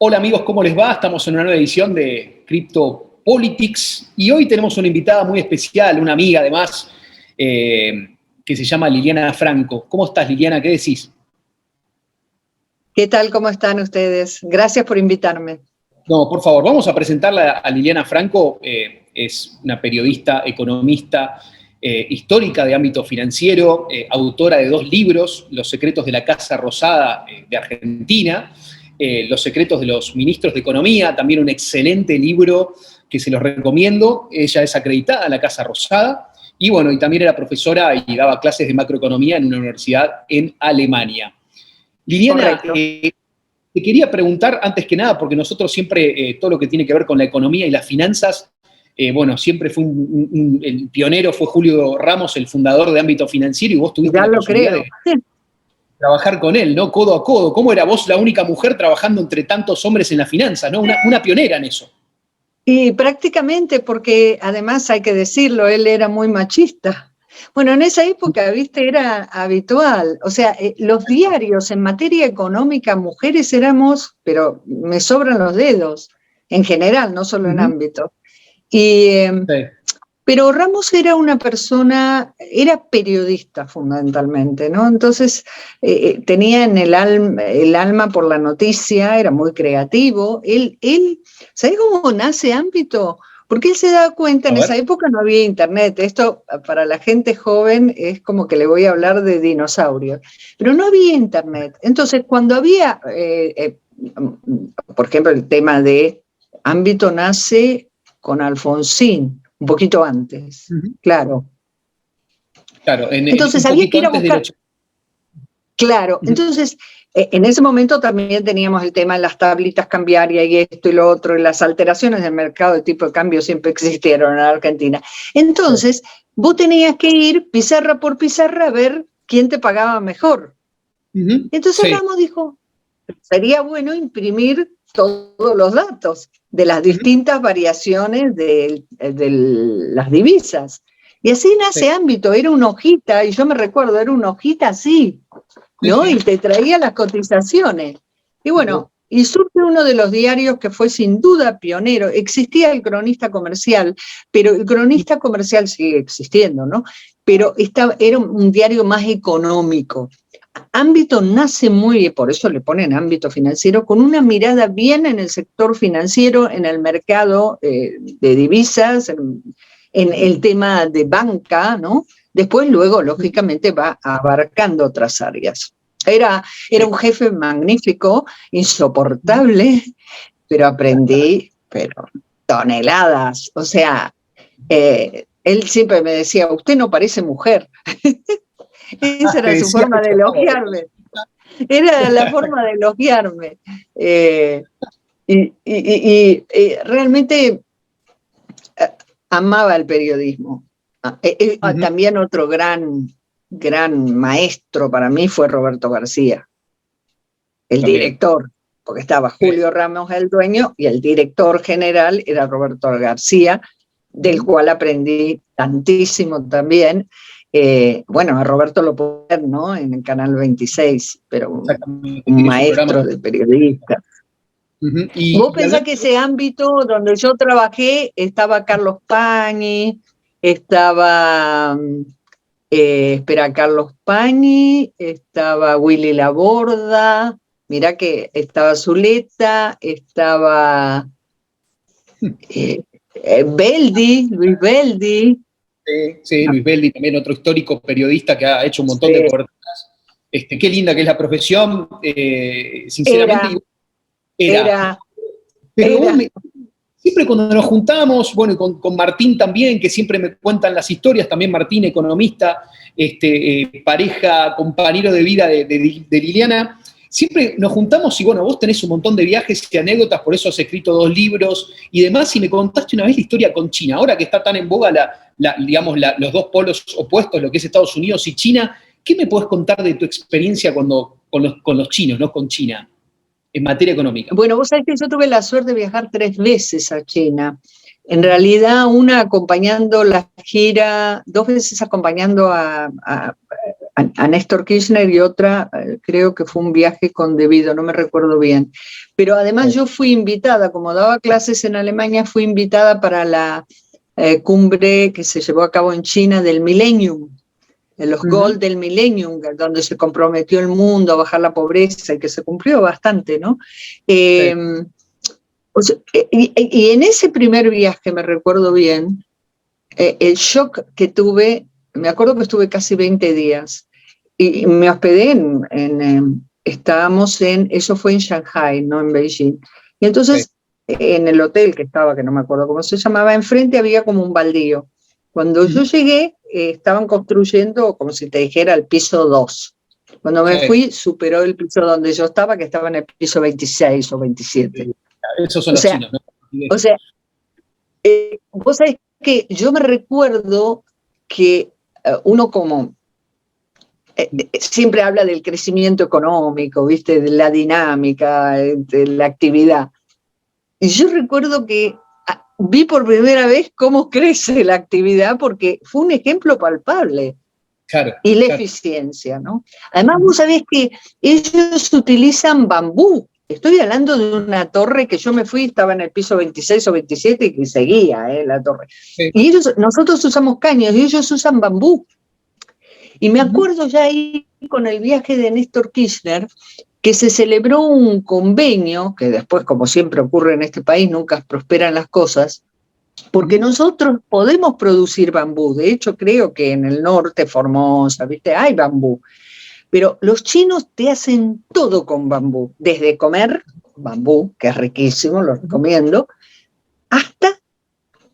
Hola amigos, ¿cómo les va? Estamos en una nueva edición de Crypto Politics y hoy tenemos una invitada muy especial, una amiga además, que se llama Liliana Franco. ¿Cómo estás, Liliana? ¿Qué decís? ¿Qué tal? ¿Cómo están ustedes? Gracias por invitarme. No, por favor, vamos a presentarla a Liliana Franco. Es una periodista, economista, histórica de ámbito financiero, autora de 2 libros, Los secretos de la Casa Rosada de Argentina, Los secretos de los ministros de Economía, también un excelente libro que se los recomiendo. Ella es acreditada en la Casa Rosada y bueno, y también era profesora y daba clases de macroeconomía en una universidad en Alemania. Liliana, te quería preguntar antes que nada, porque nosotros siempre, todo lo que tiene que ver con la economía y las finanzas, bueno, siempre fue el pionero fue Julio Ramos, el fundador de Ámbito Financiero, y vos tuviste la posibilidad de trabajar con él, ¿no? Codo a codo. ¿Cómo era vos la única mujer trabajando entre tantos hombres en la finanza, ¿no? Una pionera en eso. Y prácticamente, porque además hay que decirlo, él era muy machista. Bueno, en esa época, viste, era habitual. O sea, los diarios en materia económica, mujeres éramos, pero me sobran los dedos, en general, no solo en ámbito. Y, sí. Pero Ramos era una persona, era periodista fundamentalmente, ¿no? Entonces tenía en el alma por la noticia, era muy creativo. ¿Sabés cómo nace Ámbito? Porque él se da cuenta, en esa época no había internet, esto para la gente joven es como que le voy a hablar de dinosaurios, pero no había internet. Entonces cuando había, por ejemplo, el tema de Ámbito nace con Alfonsín, un poquito antes, claro. Claro, entonces había que ir a buscar. Claro, entonces en ese momento también teníamos el tema de las tablitas cambiarias y esto y lo otro, y las alteraciones del mercado de tipo de cambio siempre existieron en Argentina. Entonces, vos tenías que ir pizarra por pizarra a ver quién te pagaba mejor. Entonces Ramos dijo, sería bueno imprimir todos los datos de las distintas variaciones de las divisas. Y así nace Ámbito, era una hojita, y yo me recuerdo, era una hojita así, ¿no? Y te traía las cotizaciones. Y bueno, y surge uno de los diarios que fue sin duda pionero. Existía el Cronista Comercial, pero el Cronista Comercial sigue existiendo, ¿no? Pero era un diario más económico. Ámbito nace muy, por eso le ponen Ámbito Financiero, con una mirada bien en el sector financiero, en el mercado de divisas, en el tema de banca, ¿no? Después, luego, lógicamente, va abarcando otras áreas. Era un jefe magnífico, insoportable, pero aprendí, toneladas. O sea, él siempre me decía, usted no parece mujer. Esa era su forma de elogiarme. Era la forma de elogiarme. Y realmente amaba el periodismo. También otro gran maestro para mí fue Roberto García, el director, porque estaba Julio Ramos el dueño y el director general era Roberto García, del cual aprendí tantísimo también. Bueno, a Roberto lo puedo ver, ¿no? En el Canal 26, pero un maestro de periodista. Vos pensás que ese ámbito donde yo trabajé estaba Carlos Pañi, estaba, Carlos Pañi, estaba Willy Laborda, mirá que estaba Zuleta, estaba Luis Beldi. Sí, Luis Beldi, también otro histórico periodista que ha hecho un montón de coberturas. Qué linda que es la profesión, sinceramente. Siempre cuando nos juntamos, bueno, con Martín también, que siempre me cuentan las historias, también Martín, economista, pareja, compañero de vida de Liliana, siempre nos juntamos y bueno, vos tenés un montón de viajes y anécdotas, por eso has escrito 2 libros y demás, y me contaste una vez la historia con China, ahora que está tan en boga los 2 polos opuestos, lo que es Estados Unidos y China, ¿qué me podés contar de tu experiencia con los chinos, no con China? En materia económica. Bueno, vos sabés que yo tuve la suerte de viajar 3 veces a China. En realidad, una acompañando la gira, 2 veces acompañando a a Néstor Kirchner y otra, creo que fue un viaje con Debido, no me recuerdo bien. Pero además yo fui invitada, como daba clases en Alemania, fui invitada para la cumbre que se llevó a cabo en China del Millennium, los Goals del Millennium, donde se comprometió el mundo a bajar la pobreza y que se cumplió bastante, ¿no? Sí. O sea, y en ese primer viaje, me recuerdo bien, el shock que tuve, me acuerdo que estuve casi 20 días y me hospedé estábamos eso fue en Shanghai, no en Beijing. Y entonces, en el hotel que estaba, que no me acuerdo cómo se llamaba, enfrente había como un baldío. Cuando yo llegué, estaban construyendo, como si te dijera, el piso 2. Cuando me fui, superó el piso donde yo estaba, que estaba en el piso 26 o 27. Esos son los chinos, ¿no? O sea, vos sabés que yo me recuerdo que uno como siempre habla del crecimiento económico, ¿viste? De la dinámica, de la actividad. Y yo recuerdo que vi por primera vez cómo crece la actividad porque fue un ejemplo palpable. Claro, y la eficiencia, ¿no? Además, vos sabés que ellos utilizan bambú. Estoy hablando de una torre que yo me fui, estaba en el piso 26 o 27 y que seguía la torre. Sí. Y nosotros usamos caños y ellos usan bambú. Y me acuerdo ya ahí con el viaje de Néstor Kirchner que se celebró un convenio, que después, como siempre ocurre en este país, nunca prosperan las cosas, porque nosotros podemos producir bambú. De hecho, creo que en el norte, Formosa, ¿viste? Hay bambú. Pero los chinos te hacen todo con bambú, desde comer bambú, que es riquísimo, lo recomiendo, hasta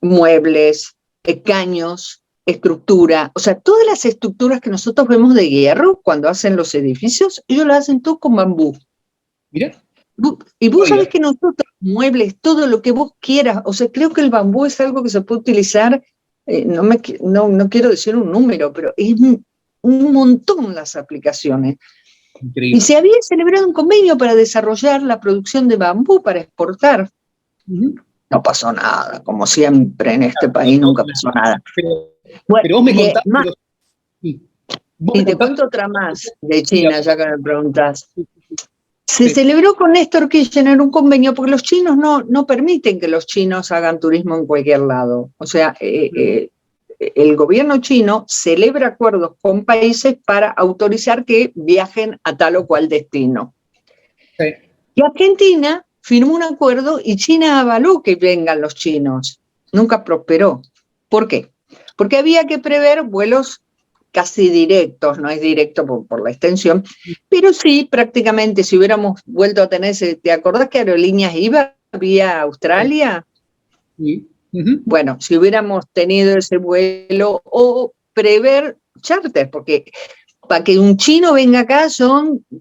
muebles, caños, estructura, o sea, todas las estructuras que nosotros vemos de hierro cuando hacen los edificios, ellos lo hacen todo con bambú. Mira. Y vos sabés que nosotros, muebles, todo lo que vos quieras, o sea, creo que el bambú es algo que se puede utilizar, no quiero decir un número, pero es un montón las aplicaciones. Increíble. Y se había celebrado un convenio para desarrollar la producción de bambú para exportar. No pasó nada, como siempre en este país nunca pasó nada. Pero vos me contaste... Y te cuento otra más de China, ya que me preguntás. Se celebró con Néstor Kirchner un convenio porque los chinos no permiten que los chinos hagan turismo en cualquier lado. O sea, el gobierno chino celebra acuerdos con países para autorizar que viajen a tal o cual destino. Sí. Y Argentina firmó un acuerdo y China avaló que vengan los chinos. Nunca prosperó. ¿Por qué? Porque había que prever vuelos casi directos, no es directo por la extensión, pero sí, prácticamente, si hubiéramos vuelto a tener ¿te acordás que Aerolíneas iba vía Australia? Sí. Bueno, si hubiéramos tenido ese vuelo o prever charters, porque para que un chino venga acá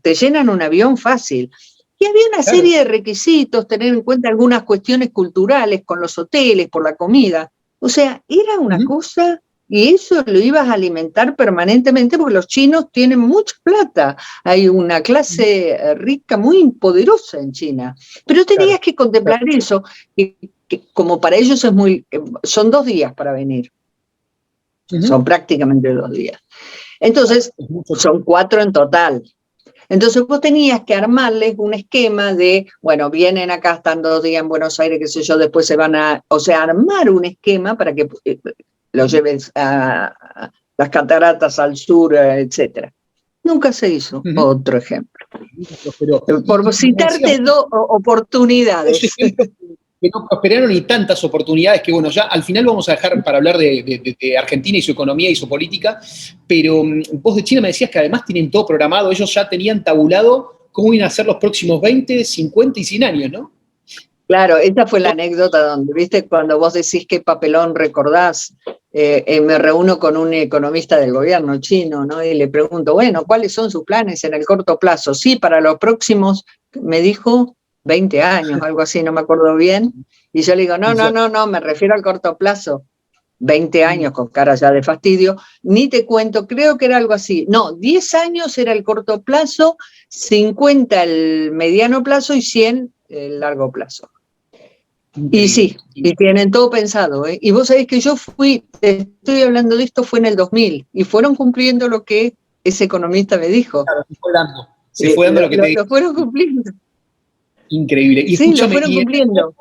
te llenan un avión fácil. Y había una serie de requisitos, tener en cuenta algunas cuestiones culturales con los hoteles, por la comida. O sea, era una cosa... Y eso lo ibas a alimentar permanentemente porque los chinos tienen mucha plata. Hay una clase rica muy poderosa en China. Pero tenías que contemplar eso, que como para ellos son 2 días para venir. Son prácticamente 2 días. Entonces, son 4 en total. Entonces vos tenías que armarles un esquema de, bueno, vienen acá, están 2 días en Buenos Aires, qué sé yo, después se van o sea, armar un esquema para que... los lleves a las cataratas al sur, etc. Nunca se hizo. Otro ejemplo. Por citarte 2 oportunidades. Que no prosperaron y tantas oportunidades que, bueno, ya al final vamos a dejar para hablar de Argentina y su economía y su política, pero vos de China me decías que además tienen todo programado, ellos ya tenían tabulado cómo iban a ser los próximos 20, 50 y 100 años, ¿no? Claro, esa fue la anécdota donde, viste, cuando vos decís qué papelón recordás, me reúno con un economista del gobierno chino, ¿no? Y le pregunto, bueno, ¿cuáles son sus planes en el corto plazo? Sí, para los próximos, me dijo, 20 años, algo así, no me acuerdo bien. Y yo le digo, no, me refiero al corto plazo. 20 años con cara ya de fastidio, ni te cuento, creo que era algo así. No, 10 años era el corto plazo, 50 el mediano plazo y 100 el largo plazo. Y sí, y tienen todo pensado, ¿eh? Y vos sabés que yo te estoy hablando de esto, fue en el 2000, y fueron cumpliendo lo que ese economista me dijo. Claro, se fue dando lo que te dijo. Lo fueron cumpliendo. Increíble. Y sí, escúchame, lo fueron cumpliendo.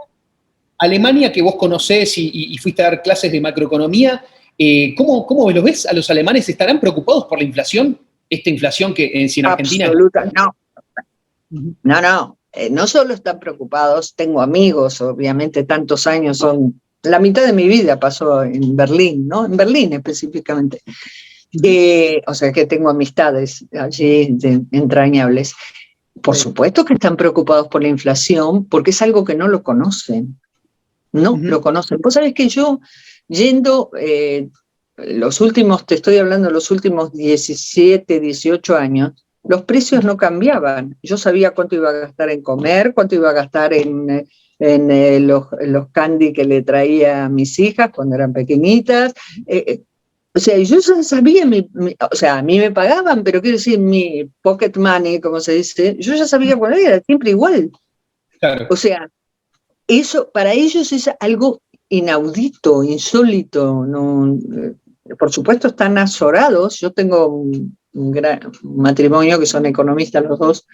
Alemania, que vos conocés y fuiste a dar clases de macroeconomía, ¿cómo los ves a los alemanes? ¿Estarán preocupados por la inflación? Esta inflación que si en Argentina... Absoluta, no. No. No solo están preocupados, tengo amigos, obviamente tantos años son... La mitad de mi vida pasó en Berlín, ¿no? En Berlín específicamente. O sea que tengo amistades allí entrañables. Por supuesto que están preocupados por la inflación, porque es algo que no lo conocen. No lo conocen. Vos sabés que yo, yendo los últimos, te estoy hablando de los últimos 17, 18 años, los precios no cambiaban. Yo sabía cuánto iba a gastar en comer, cuánto iba a gastar en los candy que le traía a mis hijas cuando eran pequeñitas. O sea, yo ya sabía, o sea, a mí me pagaban, pero quiero decir, mi pocket money, como se dice, yo ya sabía cuál era, siempre igual. Claro. O sea, eso para ellos es algo inaudito, insólito. No, por supuesto están azorados. Yo tengo un gran matrimonio que son economistas los dos,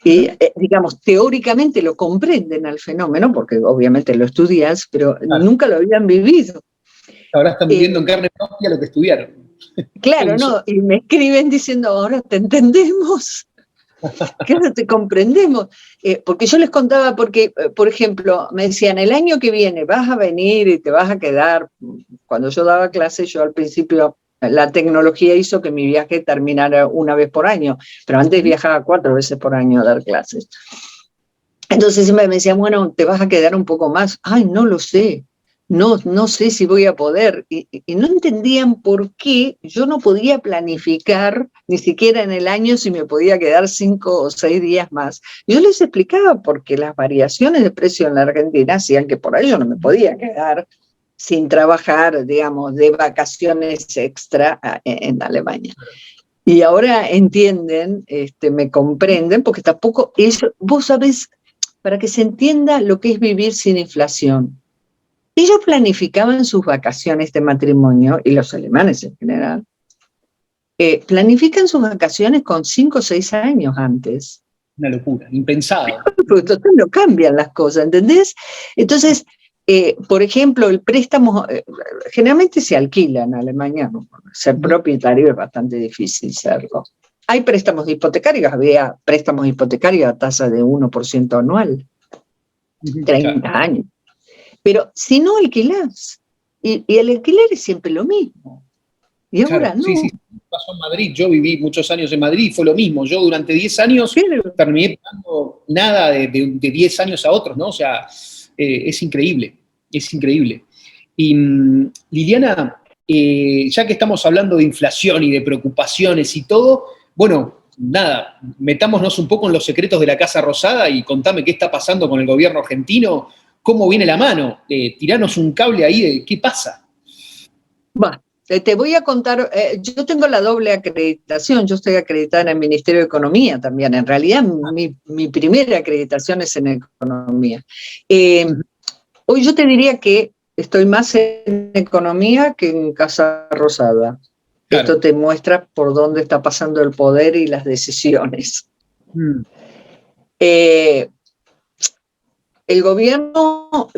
y digamos, teóricamente lo comprenden al fenómeno, porque obviamente lo estudias, pero nunca lo habían vivido. Ahora están viviendo en carne propia lo que estudiaron. Claro, no, y me escriben diciendo, ahora te entendemos, que ahora te comprendemos. Porque yo les contaba, porque, por ejemplo, me decían, el año que viene vas a venir y te vas a quedar. Cuando yo daba clases, yo al principio, la tecnología hizo que mi viaje terminara una vez por año, pero antes viajaba 4 veces por año a dar clases. Entonces siempre me decían, bueno, ¿te vas a quedar un poco más? Ay, no lo sé. No sé si voy a poder. Y no entendían por qué yo no podía planificar ni siquiera en el año si me podía quedar 5 o 6 días más. Yo les explicaba porque las variaciones de precio en la Argentina hacían que por ahí yo no me podía quedar sin trabajar, digamos, de vacaciones extra en Alemania. Y ahora entienden, me comprenden, porque tampoco ellos, vos sabés, para que se entienda lo que es vivir sin inflación. Ellos planificaban sus vacaciones de matrimonio, y los alemanes en general, planifican sus vacaciones con 5 o 6 años antes. Una locura, impensado. Entonces no cambian las cosas, ¿entendés? Entonces, por ejemplo, el préstamo, generalmente se alquila en Alemania, ¿no? Ser propietario es bastante difícil serlo. Hay préstamos hipotecarios, había préstamos hipotecarios a tasa de 1% anual, 30 años. Pero si no alquilás, y el alquiler es siempre lo mismo. Y ahora no. Sí, pasó en Madrid. Yo viví muchos años en Madrid y fue lo mismo. Yo durante 10 años terminé pagando nada de 10 años a otros, ¿no? O sea, es increíble, es increíble. Y Liliana, ya que estamos hablando de inflación y de preocupaciones y todo, bueno, nada, metámonos un poco en los secretos de la Casa Rosada y contame qué está pasando con el gobierno argentino. ¿Cómo viene la mano? Tiranos un cable ahí de qué pasa. Bueno, te voy a contar, yo tengo la doble acreditación, yo estoy acreditada en el Ministerio de Economía también, en realidad mi primera acreditación es en Economía. Hoy yo te diría que estoy más en Economía que en Casa Rosada. Claro. Esto te muestra por dónde está pasando el poder y las decisiones. El gobierno,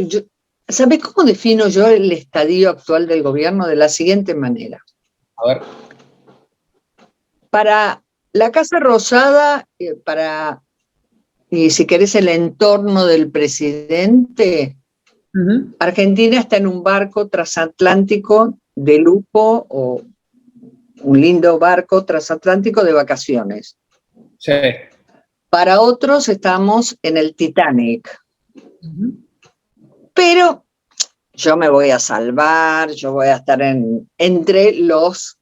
¿sabes cómo defino yo el estadio actual del gobierno? De la siguiente manera. A ver. Para la Casa Rosada, y si querés el entorno del presidente, Argentina está en un barco transatlántico de lujo, o un lindo barco transatlántico de vacaciones. Sí. Para otros estamos en el Titanic. Pero yo me voy a salvar, yo voy a estar entre los,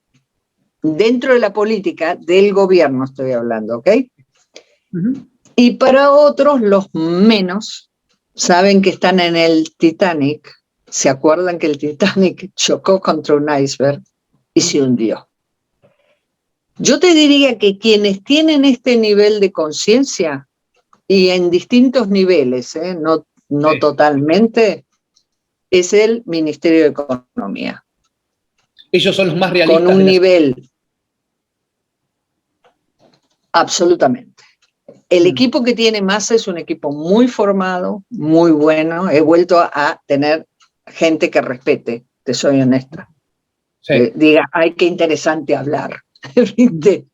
dentro de la política del gobierno estoy hablando, ¿ok? Y para otros, los menos, saben que están en el Titanic, se acuerdan que el Titanic chocó contra un iceberg y se hundió. Yo te diría que quienes tienen este nivel de conciencia, y en distintos niveles, no totalmente, es el Ministerio de Economía. Ellos son los más realistas. Con un nivel. Absolutamente. El equipo que tiene Massa es un equipo muy formado, muy bueno. He vuelto a tener gente que respete, te soy honesta. Sí. Diga, ay, qué interesante hablar. ¿Viste?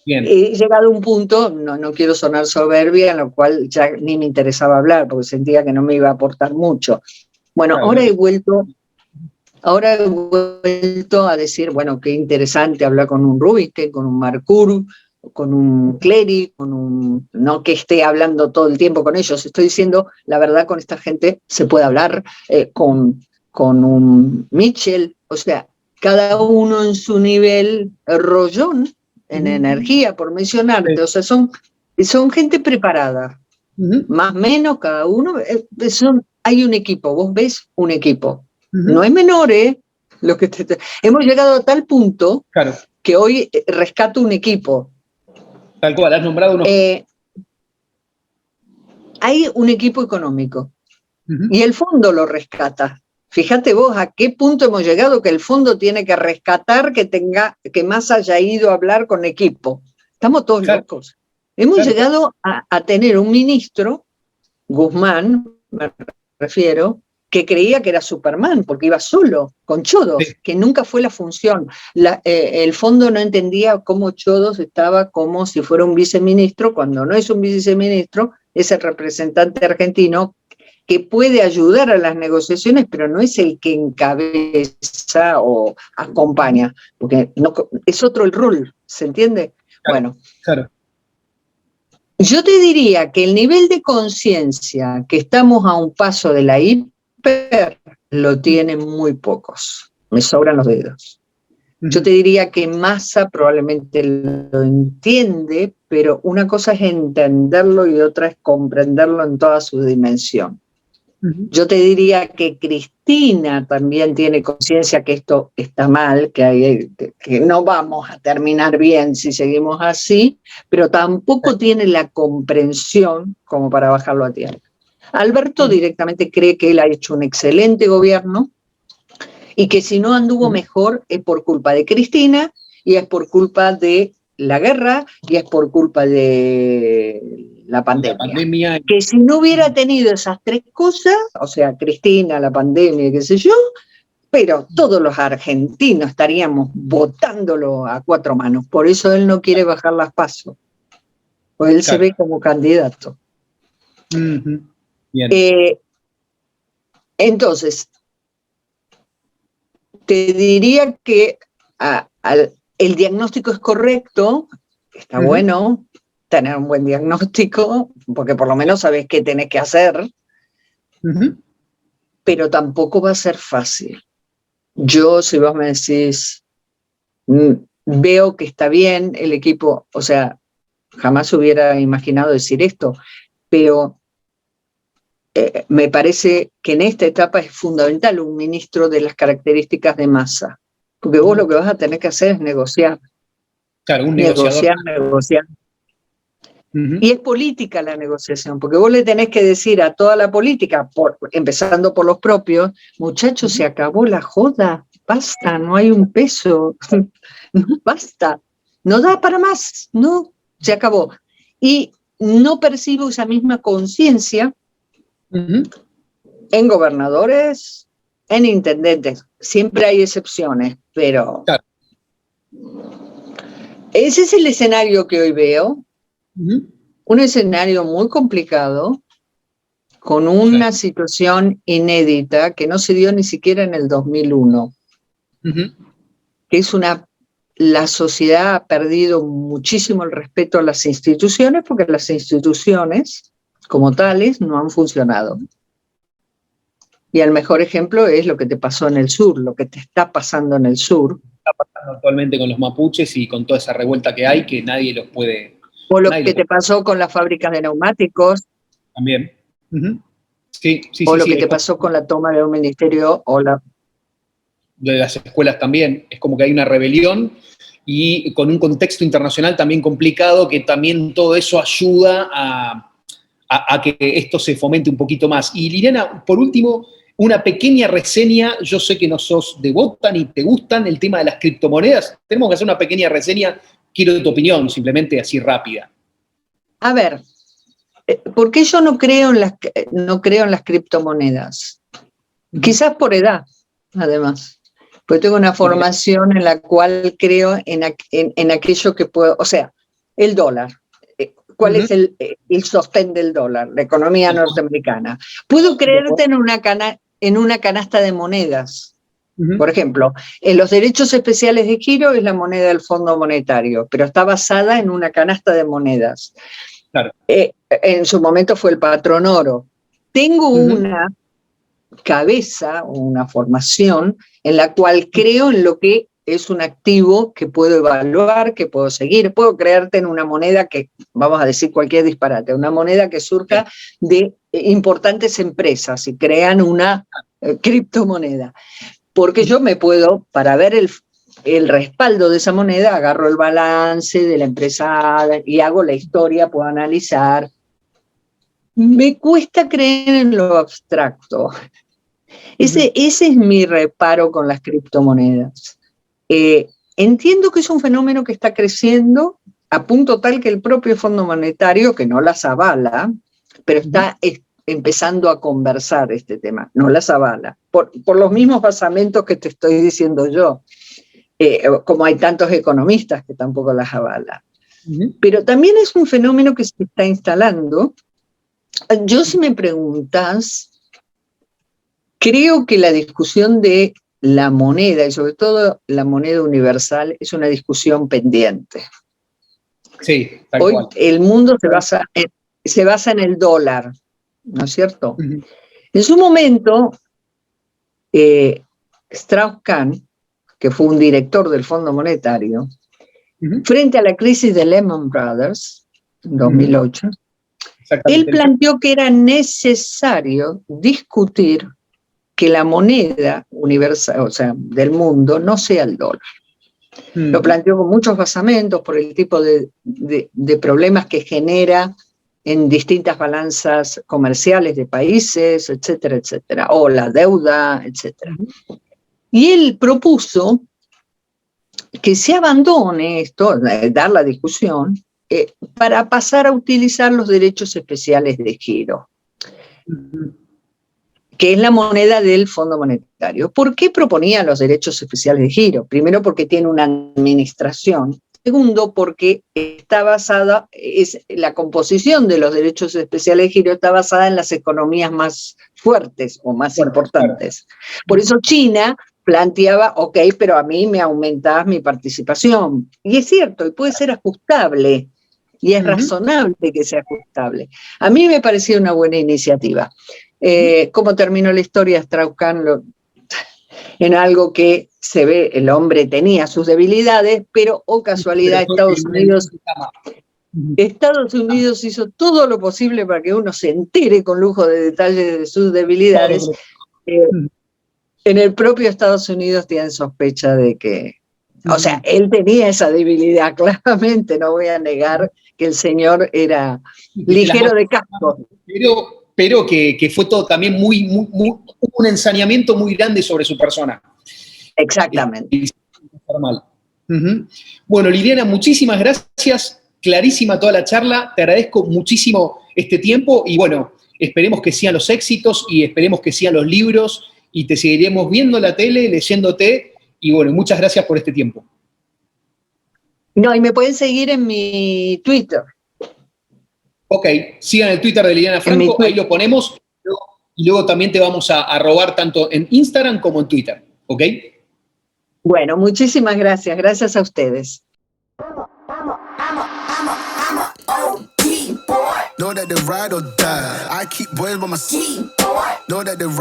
Bien. He llegado a un punto, no quiero sonar soberbia, en lo cual ya ni me interesaba hablar, porque sentía que no me iba a aportar mucho. Bueno, Claro. ahora he vuelto a decir, bueno, qué interesante hablar con un Rubinstein, con un Marcuru, con un Clery, no que esté hablando todo el tiempo con ellos, estoy diciendo, la verdad, con esta gente se puede hablar, con un Mitchell, o sea, cada uno en su nivel rollón, en energía, por mencionarte, o sea, son gente preparada, más o menos cada uno, hay un equipo, vos ves un equipo, no es menor, lo que hemos llegado a tal punto que hoy rescato un equipo. Tal cual, has nombrado unos... hay un equipo económico y el fondo lo rescata. Fíjate vos a qué punto hemos llegado, que el fondo tiene que rescatar que Massa haya ido a hablar con equipo. Estamos todos locos. Hemos llegado a tener un ministro, Guzmán, me refiero, que creía que era Superman, porque iba solo, con Chodos, que nunca fue la función. El fondo no entendía cómo Chodos estaba como si fuera un viceministro, cuando no es un viceministro, es el representante argentino que puede ayudar a las negociaciones, pero no es el que encabeza o acompaña, porque no, es otro el rol, ¿se entiende? Bueno, yo te diría que el nivel de conciencia que estamos a un paso de la hiper lo tienen muy pocos, me sobran los dedos. Yo te diría que Massa probablemente lo entiende, pero una cosa es entenderlo y otra es comprenderlo en toda su dimensión. Yo te diría que Cristina también tiene conciencia que esto está mal, que no vamos a terminar bien si seguimos así, pero tampoco tiene la comprensión como para bajarlo a tierra. Alberto directamente cree que él ha hecho un excelente gobierno y que si no anduvo mejor es por culpa de Cristina y es por culpa de la guerra y es por culpa de la pandemia. Que si no hubiera tenido esas tres cosas, o sea, Cristina, la pandemia, qué sé yo, pero todos los argentinos estaríamos votándolo a cuatro manos. Por eso él no quiere bajar las PASO. Pues él se ve como candidato. Bien. Entonces, te diría que el diagnóstico es correcto, está bueno tener un buen diagnóstico, porque por lo menos sabes qué tenés que hacer, pero tampoco va a ser fácil. Yo, si vos me decís, veo que está bien el equipo, o sea, jamás hubiera imaginado decir esto, pero me parece que en esta etapa es fundamental un ministro de las características de Massa, porque vos lo que vas a tener que hacer es negociar. Claro, un negociador. Negociar. Y es política la negociación, porque vos le tenés que decir a toda la política, empezando por los propios, muchachos, se acabó la joda, basta, no hay un peso, no, basta, no da para más, no, se acabó. Y no percibo esa misma conciencia en gobernadores, en intendentes. Siempre hay excepciones, pero ese es el escenario que hoy veo. Un escenario muy complicado, con una situación inédita que no se dio ni siquiera en el 2001, que es la sociedad ha perdido muchísimo el respeto a las instituciones, porque las instituciones como tales no han funcionado. Y el mejor ejemplo es lo que te pasó en el sur, lo que te está pasando en el sur. Está pasando actualmente con los mapuches y con toda esa revuelta que hay, que nadie los puede... O lo que te pasó con las fábricas de neumáticos. También. O lo que te pasó con la toma de un ministerio o de las escuelas también. Es como que hay una rebelión y con un contexto internacional también complicado, que también todo eso ayuda a que esto se fomente un poquito más. Y Liliana, por último, una pequeña reseña. Yo sé que no sos devota ni te gustan el tema de las criptomonedas. Tenemos que hacer una pequeña reseña quiero tu opinión, simplemente así rápida. A ver, ¿por qué yo no creo en las criptomonedas? Quizás por edad, además. Porque tengo una formación en la cual creo en aquello que puedo, o sea, el dólar. ¿Cuál es el sostén del dólar? La economía norteamericana. Puedo creerte en una canasta de monedas. Por ejemplo, en los derechos especiales de giro es la moneda del Fondo Monetario, pero está basada en una canasta de monedas. Claro. En su momento fue el patrón oro. Tengo una cabeza, una formación en la cual creo en lo que es un activo que puedo evaluar, que puedo seguir. Puedo creerte en una moneda que, vamos a decir cualquier disparate, una moneda que surja de importantes empresas y crean una criptomoneda. Porque yo me puedo, para ver el respaldo de esa moneda, agarro el balance de la empresa y hago la historia, puedo analizar. Me cuesta creer en lo abstracto. Ese es mi reparo con las criptomonedas. Entiendo que es un fenómeno que está creciendo a punto tal que el propio Fondo Monetario, que no las avala, pero está empezando a conversar este tema, no las avala, por los mismos basamentos que te estoy diciendo yo, como hay tantos economistas que tampoco las avalan. Pero también es un fenómeno que se está instalando. Yo, si me preguntas, creo que la discusión de la moneda, y sobre todo la moneda universal, es una discusión pendiente. Sí, tal cual. Hoy el mundo se basa en el dólar, ¿no es cierto? En su momento, Strauss-Kahn, que fue un director del Fondo Monetario, frente a la crisis de Lehman Brothers, en 2008, él planteó que era necesario discutir que la moneda universal, o sea, del mundo, no sea el dólar. Lo planteó con muchos basamentos por el tipo de problemas que genera en distintas balanzas comerciales de países, etcétera, etcétera, o la deuda, etcétera. Y él propuso que se abandone esto, dar la discusión, para pasar a utilizar los derechos especiales de giro, que es la moneda del Fondo Monetario. ¿Por qué proponía los derechos especiales de giro? Primero, porque tiene una administración. Segundo, porque está basada, la composición de los derechos especiales de giro está basada en las economías más fuertes o más importantes. Por eso China planteaba, ok, pero a mí me aumentás mi participación. Y es cierto, y puede ser ajustable, y es razonable que sea ajustable. A mí me parecía una buena iniciativa. ¿Cómo terminó la historia? Strauss-Kahn en algo que se ve, el hombre tenía sus debilidades, pero, oh casualidad, Estados Unidos hizo todo lo posible para que uno se entere con lujo de detalles de sus debilidades. En el propio Estados Unidos tienen sospecha de que, o sea, él tenía esa debilidad, claramente, no voy a negar que el señor era ligero de casco. Pero que fue todo también un ensañamiento muy grande sobre su persona. Exactamente. Bueno, Liliana, muchísimas gracias, clarísima toda la charla, te agradezco muchísimo este tiempo y bueno, esperemos que sigan los éxitos y esperemos que sigan los libros y te seguiremos viendo en la tele, leyéndote y bueno, muchas gracias por este tiempo. No, y me pueden seguir en mi Twitter. Ok, sigan el Twitter de Liliana Franco, ahí lo ponemos y luego también te vamos a robar tanto en Instagram como en Twitter, ¿ok? Bueno, muchísimas gracias, gracias a ustedes. Know that they ride or die. I keep boys by my seat. Know that they ride.